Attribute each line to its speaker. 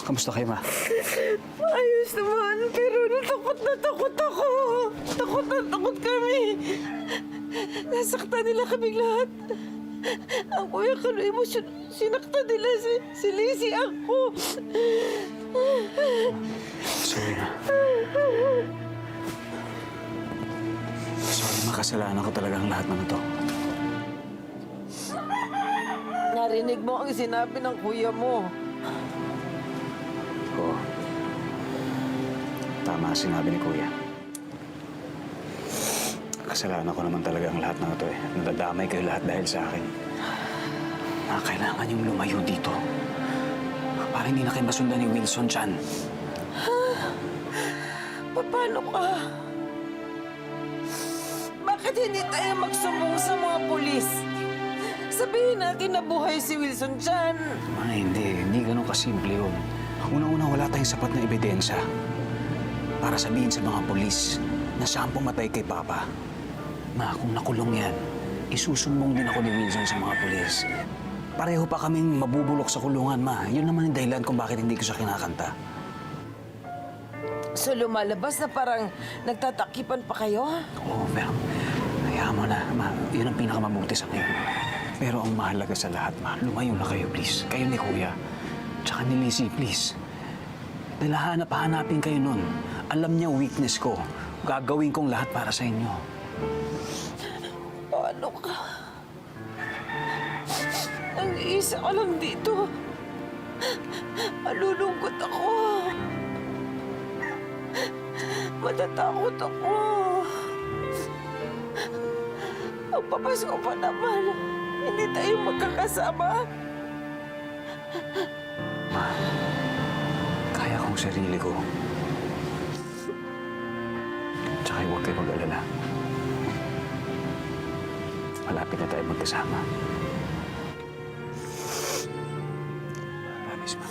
Speaker 1: Kamusta kayo, ma?
Speaker 2: Ayos naman, pero natakot na takot ako. Takot na takot kami. Nasaktan nila kaming lahat. Ang kuya ko na emosyon, sinaktan nila si Lizzie ako.
Speaker 1: Sorry na. Sorry, makasalanan ko talaga ang lahat ng ito.
Speaker 2: Narinig mo ang sinabi ng kuya mo.
Speaker 1: Oo. Tama ang sinabi ni Kuya. Kasalanan ko naman talaga ang lahat ng ito eh. Nadadamay kayo lahat dahil sa akin. Kailangan yung lumayo dito. Para hindi na kayo masundan ni Wilson Chan.
Speaker 2: Paano ka? Bakit hindi tayo magsumbong sa mga pulis? Sabihin natin na buhay si Wilson Chan.
Speaker 1: Hindi ganun kasimple yun. Una-una, wala tayong sapat na ebidensya para sabihin sa mga pulis na siya ang pumatay kay Papa. Ma, kung nakulong yan, isusumbong din ako ni Wilson sa mga pulis. Pareho pa kaming mabubulok sa kulungan, ma. Yun naman yung dahilan kung bakit hindi ko siya kinakanta.
Speaker 2: So lumalabas na parang nagtatakipan pa kayo?
Speaker 1: Oo, pero hayaan mo na, ma. Yun ang pinakamabuti sa ngayon. Pero ang mahalaga sa lahat, ma, lumayo na kayo, please. Kayo ni Kuya. Tsaka ni Lizzie, please. Dahil hanapin kayo nun. Alam niya weakness ko. Gagawin kong lahat para sa inyo.
Speaker 2: Paano ka? Nag-iisa ka lang dito. Malulungkot ako. Matatakot ako. Magpapasko pa naman. Hindi tayo magkakasama.
Speaker 1: Ma, kaya kong sarili ko. Tsaka huwag kayo mag-alala. Malapit na tayo magkasama. Promise, ma.